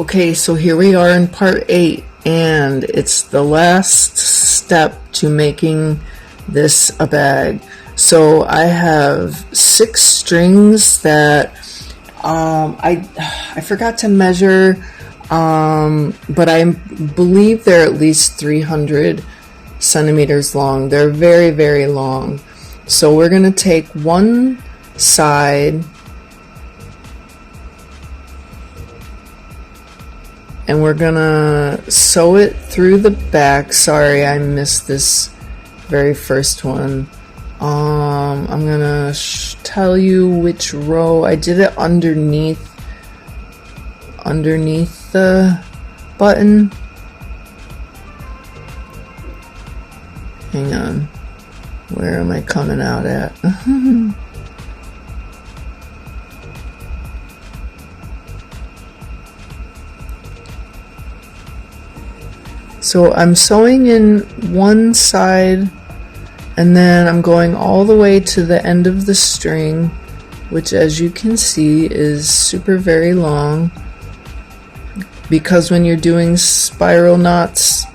Okay, so here we are in part 8, and it's the last step to making this a bag. So I have 6 strings that I forgot to measure, but I believe they're at least 300 centimeters long. They're very, very long. So we're going to take one side and we're gonna sew it through the back. Sorry, I missed this very first one. I'm gonna tell you which row. I did it underneath the button. Hang on, where am I coming out at? So I'm sewing in one side, and then I'm going all the way to the end of the string, which, as you can see, is super very long, because when you're doing spiral knots,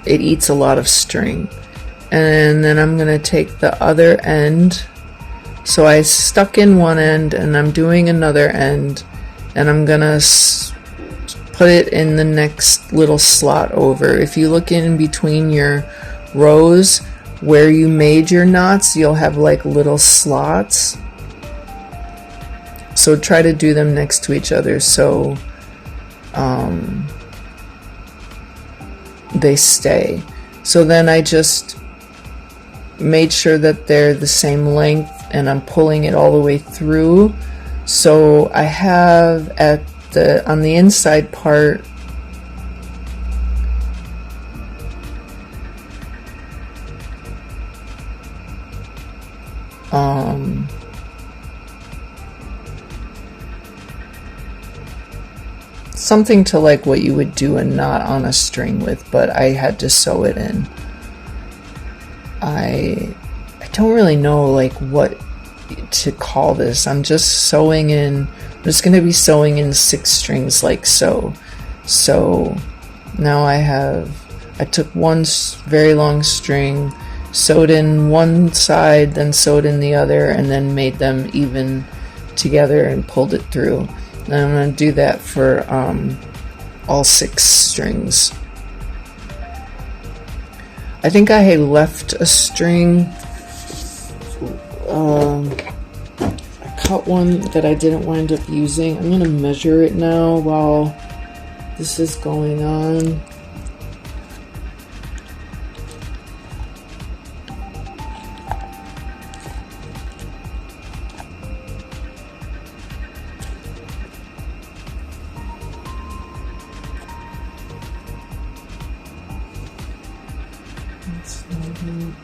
it eats a lot of string. And then I'm going to take the other end. So I stuck in one end, and I'm doing another end, and I'm going to put it in the next little slot over. If you look in between your rows where you made your knots, you'll have like little slots. So try to do them next to each other so they stay. So then I just made sure that they're the same length, and I'm pulling it all the way through. So I have on the inside part, something to like what you would do a knot on a string with, but I had to sew it in. I don't really know like what to call this. I'm just sewing in. I'm just going to be sewing in 6 strings like so. So now I took one very long string, sewed in one side, then sewed in the other, and then made them even together and pulled it through. And I'm going to do that for all 6 strings. I think I had left a string. Cut one that I didn't wind up using. I'm going to measure it now while this is going on. That's not it.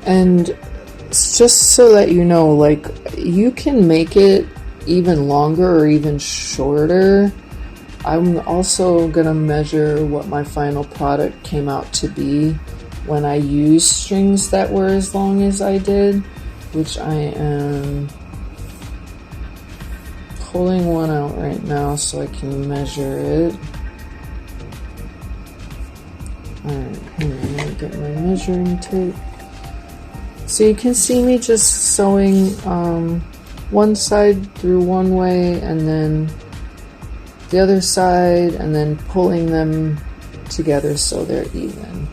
And just so that you know, like, you can make it even longer or even shorter. I'm also gonna measure what my final product came out to be when I used strings that were as long as I did, which I am pulling one out right now so I can measure it. Alright, hang on, let me get my measuring tape. So you can see me just sewing one side through one way and then the other side, and then pulling them together so they're even.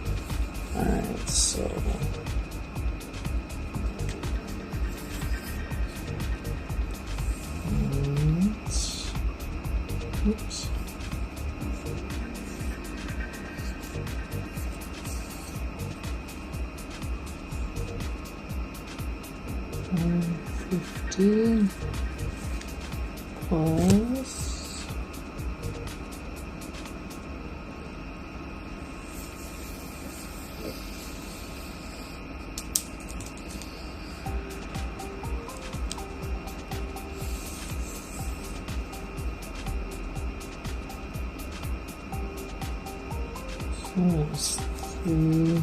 Alright, so oops. $50 plus times 3.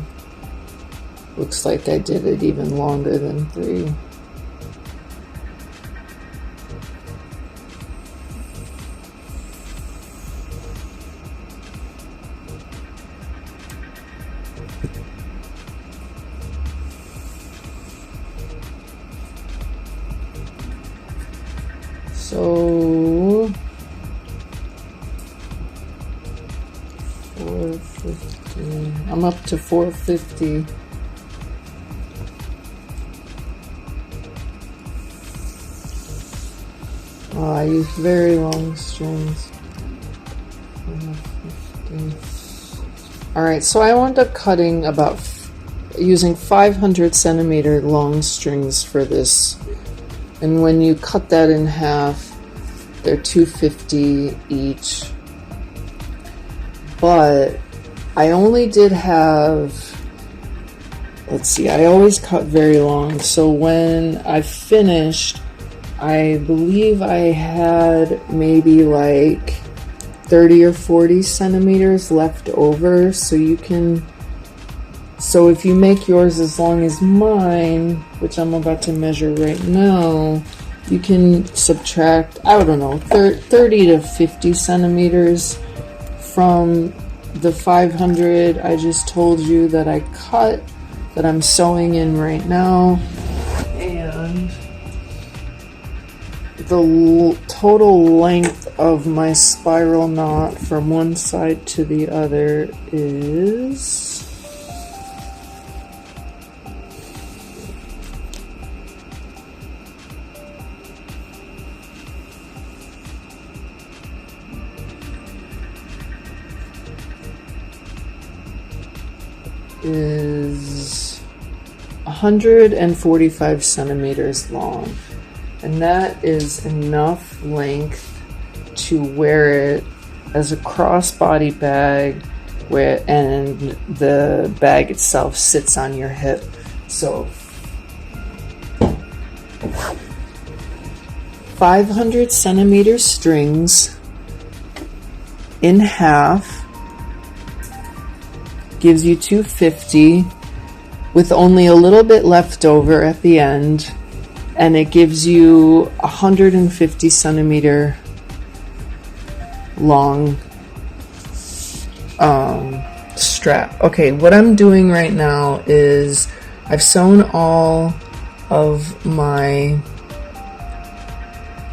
Looks like I did it even longer than 3. So 450. I'm up to 450. Oh, I use very long strings. 450. All right, so I wound up cutting using 500 centimeter long strings for this. And when you cut that in half, they're $2.50 each. But I only did have, let's see, I always cut very long. So when I finished, I believe I had maybe like 30 or 40 centimeters left over. So if you make yours as long as mine, which I'm about to measure right now, you can subtract, I don't know, 30 to 50 centimeters from the 500 I just told you that I cut, that I'm sewing in right now. And the total length of my spiral knot from one side to the other is 145 centimeters long, and that is enough length to wear it as a crossbody bag, and the bag itself sits on your hip. So 500 centimeter strings in half gives you 250 with only a little bit left over at the end, and it gives you 150 centimeter long strap. Okay, what I'm doing right now is I've sewn all of my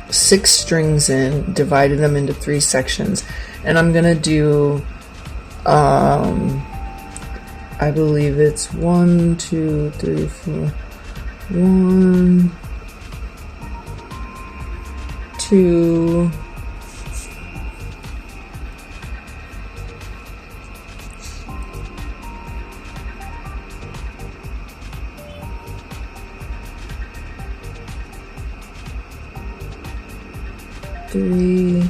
6 strings in, divided them into 3 sections, and I'm gonna do I believe it's 1, 2, 3, 4, 1, 2, 3,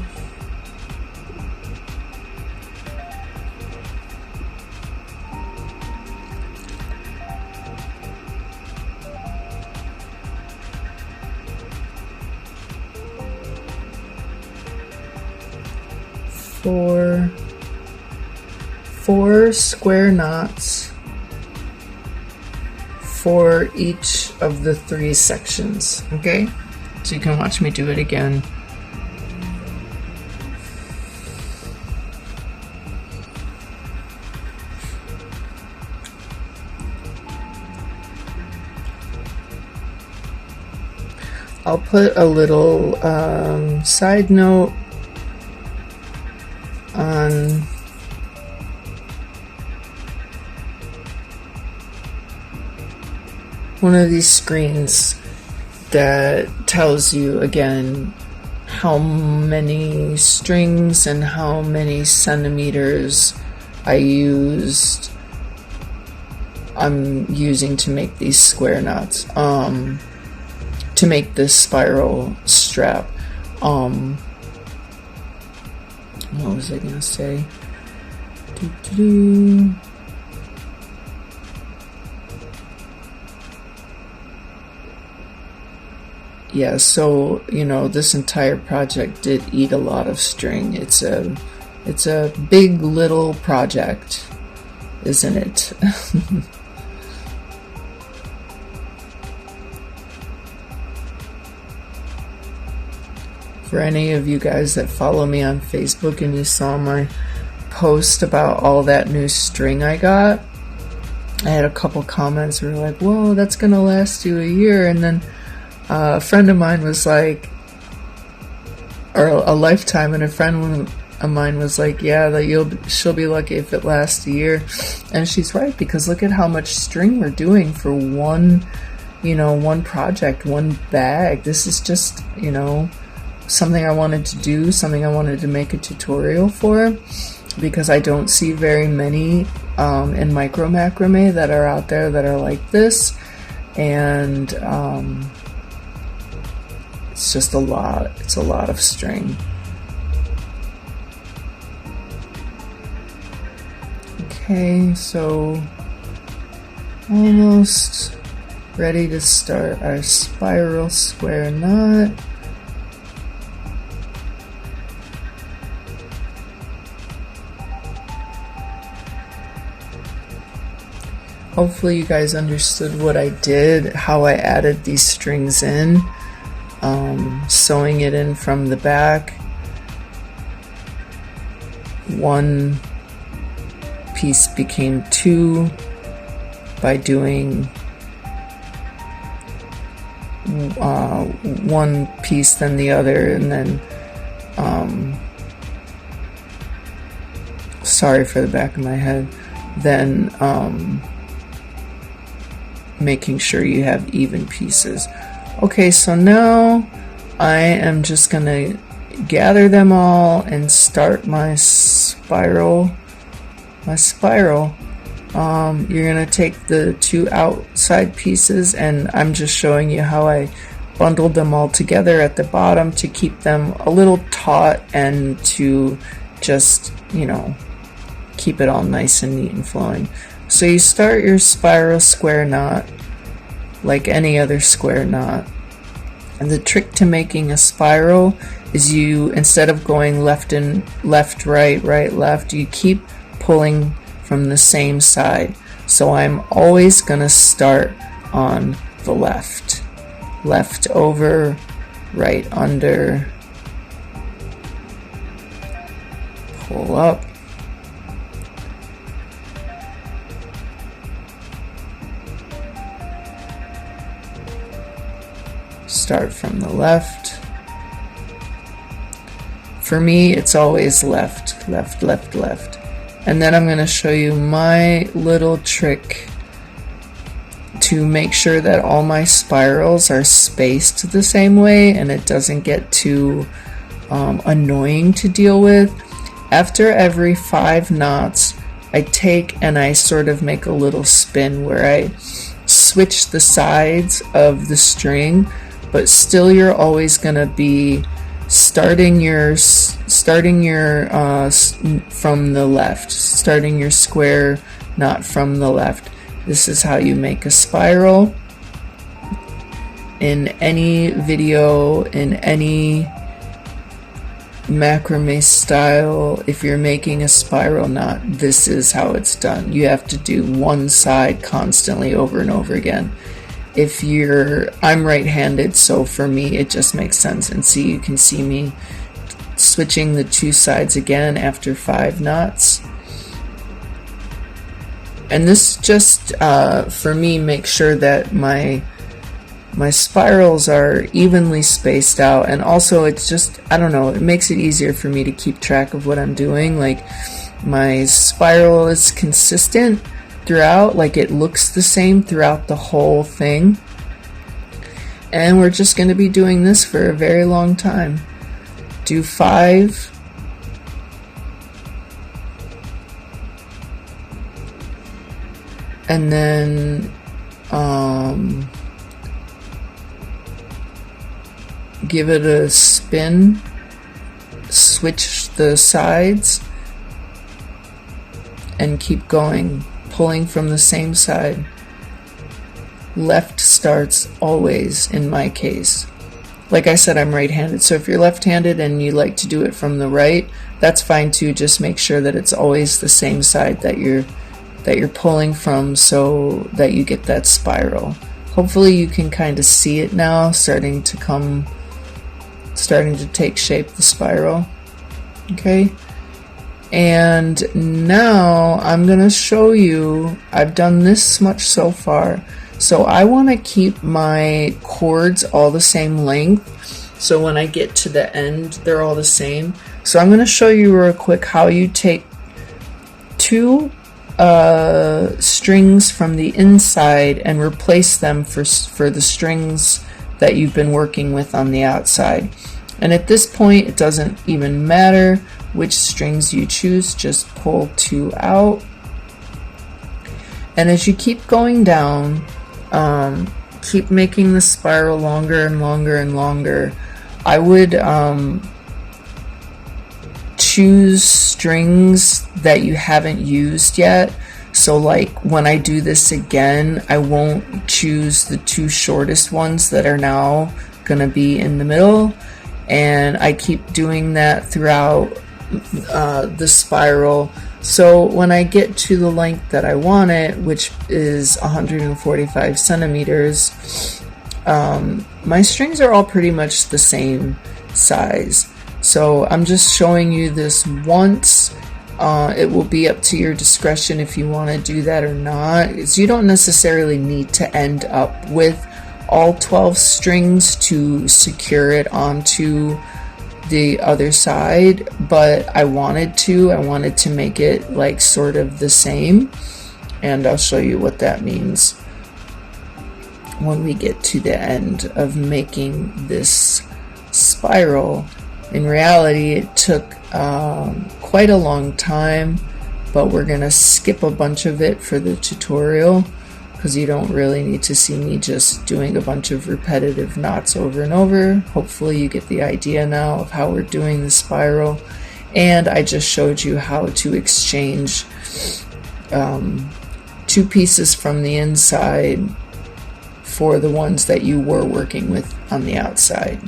4 square knots for each of the 3 sections. Okay, so you can watch me do it again. I'll put a little side note on one of these screens that tells you again how many strings and how many centimeters I'm using to make these square knots, to make this spiral strap. What was I gonna say? Yeah, so this entire project did eat a lot of string. It's a big little project. isn't it? For any of you guys that follow me on Facebook and you saw my post about all that new string I got, I had a couple comments that were like, whoa, that's gonna last you a year. And then a friend of mine was like, or a lifetime, and a friend of mine was like, yeah, that she'll be lucky if it lasts a year. And she's right, because look at how much string we're doing for one project, one bag. This is just, something I wanted to do, something I wanted to make a tutorial for, because I don't see very many in micro macrame that are out there that are like this. And it's just a lot. It's a lot of string. Okay, so almost ready to start our spiral square knot. Hopefully you guys understood what I did, how I added these strings in, sewing it in from the back. One piece became two by doing one piece then the other, and then sorry for the back of my head, then making sure you have even pieces. Okay, so now I am just gonna gather them all and start my spiral. You're gonna take the two outside pieces, and I'm just showing you how I bundled them all together at the bottom to keep them a little taut and to just, keep it all nice and neat and flowing. So you start your spiral square knot like any other square knot. And the trick to making a spiral is you, instead of going left and left, right, right, left, you keep pulling from the same side. So I'm always going to start on the left. Left over, right under, pull up, start from the left. For me, it's always left, left, left, left. And then I'm going to show you my little trick to make sure that all my spirals are spaced the same way and it doesn't get too annoying to deal with. After every 5 knots, I take and I sort of make a little spin where I switch the sides of the string, but still you're always going to be starting your from the left, starting your square knot from the left. This is how you make a spiral. In any video, in any macrame style, if you're making a spiral knot, this is how it's done. You have to do one side constantly over and over again. I'm right-handed, so for me it just makes sense. And see, you can see me switching the 2 sides again after 5 knots. And this just for me makes sure that my spirals are evenly spaced out, and also it's just, I don't know, it makes it easier for me to keep track of what I'm doing. Like, my spiral is consistent throughout, like it looks the same throughout the whole thing. And we're just going to be doing this for a very long time. Do 5. And then give it a spin, switch the sides, and keep going, pulling from the same side. Left starts always, in my case. Like I said, I'm right-handed, so if you're left-handed and you like to do it from the right, that's fine too. Just make sure that it's always the same side that that you're pulling from so that you get that spiral. Hopefully you can kind of see it now, starting to take shape, the spiral. Okay, and now I'm gonna show you, I've done this much so far, so I want to keep my cords all the same length, so when I get to the end they're all the same. So I'm going to show you real quick how you take two strings from the inside and replace them for the strings that you've been working with on the outside. And at this point it doesn't even matter which strings you choose, just pull two out. And as you keep going down, keep making the spiral longer and longer and longer. I would choose strings that you haven't used yet. So like when I do this again, I won't choose the two shortest ones that are now gonna be in the middle, and I keep doing that throughout the spiral. So when I get to the length that I want it, which is 145 centimeters, my strings are all pretty much the same size. So I'm just showing you this once. It will be up to your discretion if you want to do that or not. Because you don't necessarily need to end up with all 12 strings to secure it onto the other side, but I wanted to make it like sort of the same, and I'll show you what that means when we get to the end of making this spiral. In reality, it took quite a long time, but we're gonna skip a bunch of it for the tutorial because you don't really need to see me just doing a bunch of repetitive knots over and over. Hopefully you get the idea now of how we're doing the spiral, and I just showed you how to exchange two pieces from the inside for the ones that you were working with on the outside.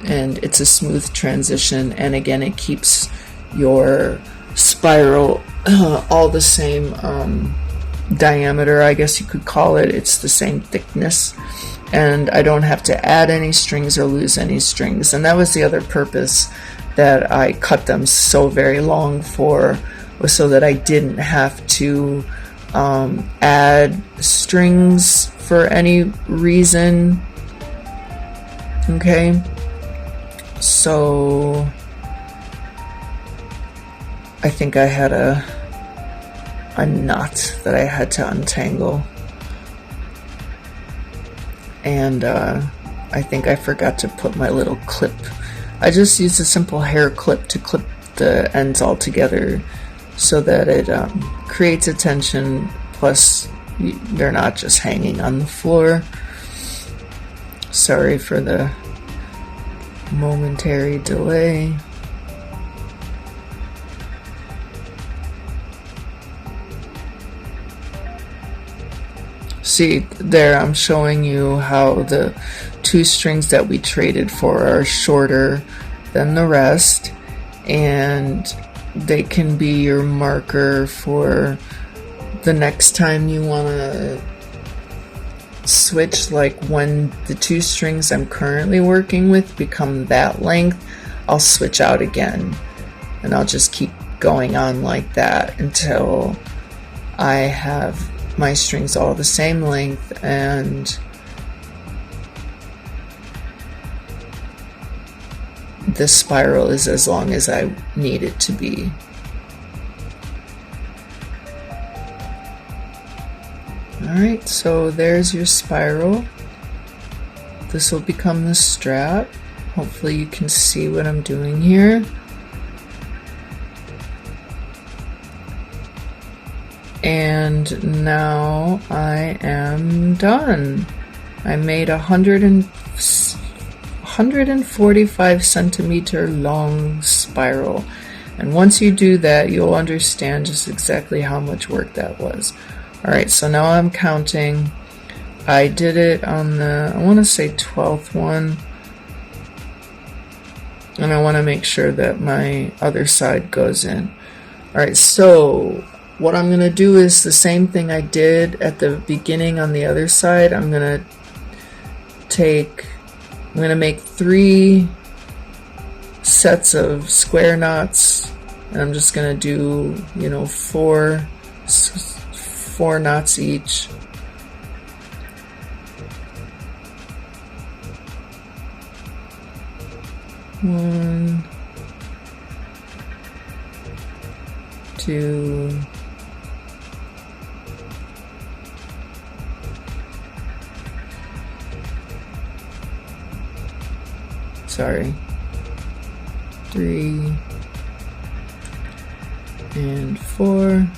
And it's a smooth transition, and again it keeps your spiral all the same diameter, I guess you could call it. It's the same thickness, and I don't have to add any strings or lose any strings. And that was the other purpose that I cut them so very long for, was so that I didn't have to add strings for any reason. Okay, so I think I had a knot that I had to untangle, and I think I forgot to put my little clip. I just used a simple hair clip to clip the ends all together so that it creates a tension, plus they're not just hanging on the floor. Sorry for the momentary delay. See, there I'm showing you how the two strings that we traded for are shorter than the rest, and they can be your marker for the next time you want to switch. Like when the two strings I'm currently working with become that length, I'll switch out again, and I'll just keep going on like that until I have my strings all the same length and this spiral is as long as I need it to be. Alright, so there's your spiral. This will become the strap. Hopefully you can see what I'm doing here. And now I am done. I made 145 centimeter long spiral. And once you do that, you'll understand just exactly how much work that was. Alright, so now I'm counting. I did it on the, I want to say 12th one. And I want to make sure that my other side goes in. Alright, so what I'm gonna do is the same thing I did at the beginning on the other side. I'm gonna make 3 sets of square knots, and I'm just gonna do, you know, 4 knots each. One, 2, sorry, 3 and 4,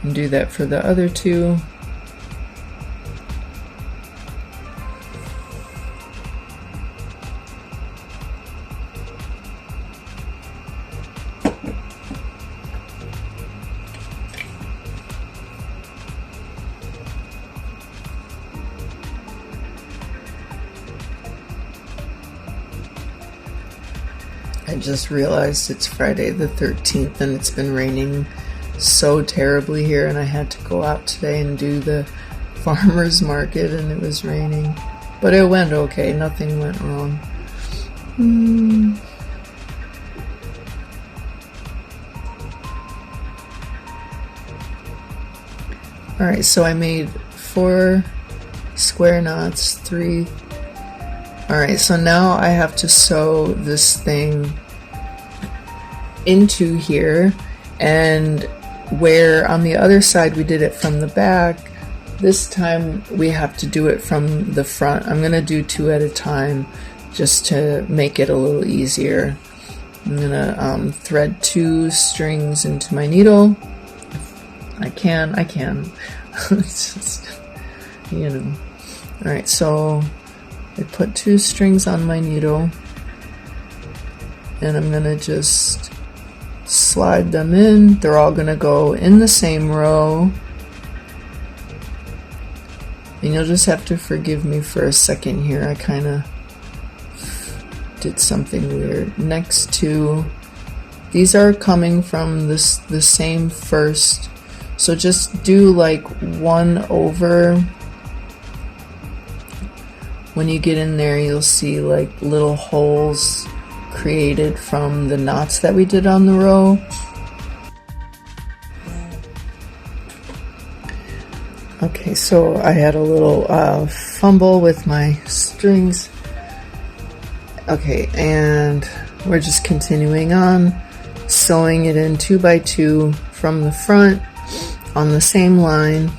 and do that for the other 2. I just realized it's Friday the 13th and it's been raining so terribly here, and I had to go out today and do the farmer's market and it was raining. But it went okay, nothing went wrong. Alright, so I made 4 square knots, 3. Alright, so now I have to sew this thing into here, and where on the other side we did it from the back, this time we have to do it from the front. I'm gonna do 2 at a time just to make it a little easier. I'm gonna thread 2 strings into my needle. I can. It's just, you know. Alright, so I put 2 strings on my needle, and I'm gonna just slide them in. They're all gonna go in the same row, and you'll just have to forgive me for a second here. I kind of did something weird. Next 2, these are coming from the same first, so just do like 1 over. When you get in there, you'll see like little holes created from the knots that we did on the row. Okay, so I had a little fumble with my strings. Okay, and we're just continuing on, sewing it in 2 by 2 from the front on the same line.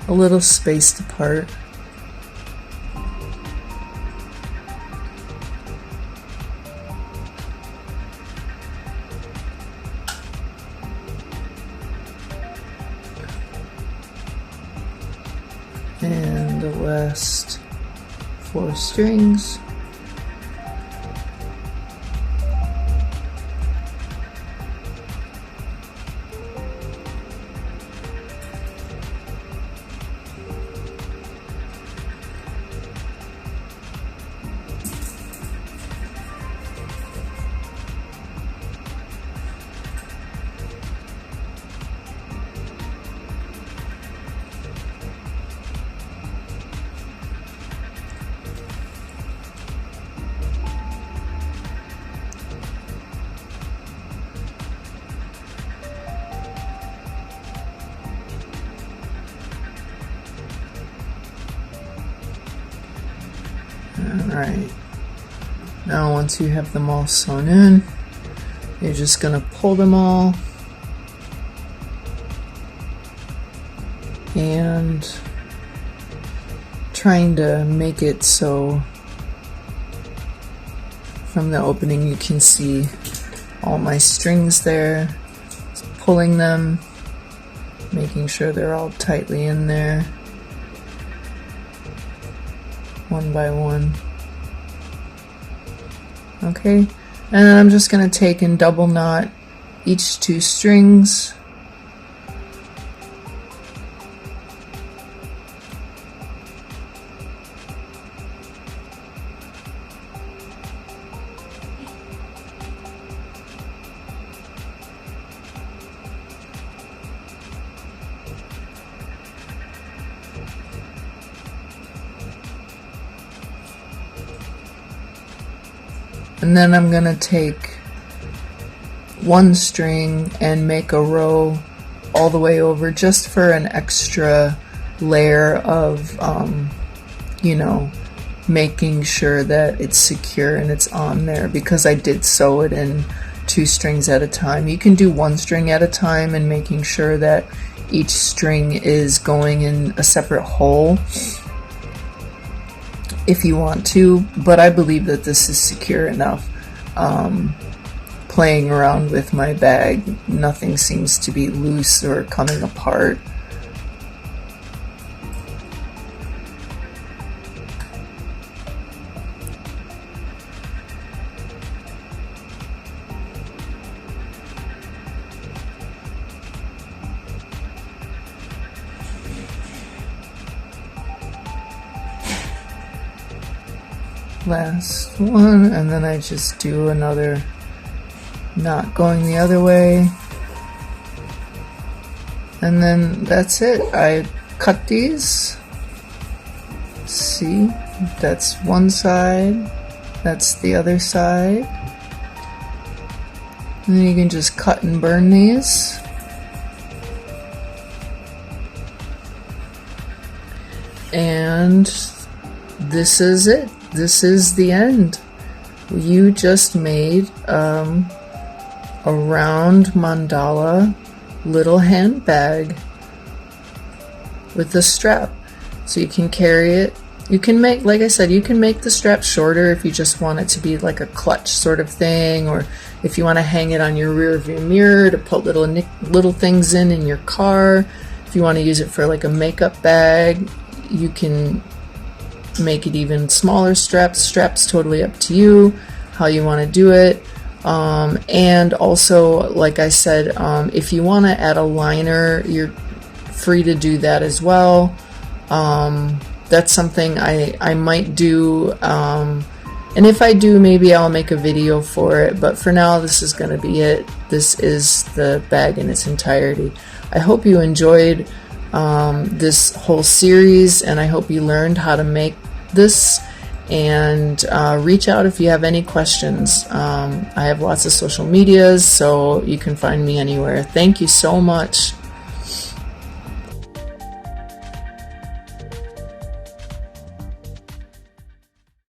A little spaced apart. And the last 4 strings. Alright, now once you have them all sewn in, you're just going to pull them all and trying to make it so from the opening you can see all my strings there. Just pulling them, making sure they're all tightly in there, one by one. Okay, and then I'm just going to take and double knot each 2 strings. And then I'm going to take 1 string and make a row all the way over just for an extra layer of, you know, making sure that it's secure and it's on there, because I did sew it in 2 strings at a time. You can do 1 string at a time and making sure that each string is going in a separate hole if you want to, but I believe that this is secure enough. Playing around with my bag, nothing seems to be loose or coming apart. Last one, and then I just do another knot going the other way, and then that's it. I cut these. See, that's one side, that's the other side, and then you can just cut and burn these. And this is it. This is the end. You just made a round mandala little handbag with a strap, so you can carry it. You can make, like I said, you can make the strap shorter if you just want it to be like a clutch sort of thing, or if you want to hang it on your rear view mirror to put little things in your car. If you want to use it for like a makeup bag, you can make it even smaller straps totally up to you how you want to do it. And also, like I said, if you want to add a liner, you're free to do that as well. That's something I might do, and if I do, maybe I'll make a video for it, but for now this is going to be it. This is the bag in its entirety. I hope you enjoyed this whole series, and I hope you learned how to make this, and reach out if you have any questions. I have lots of social medias, so you can find me anywhere. Thank you so much.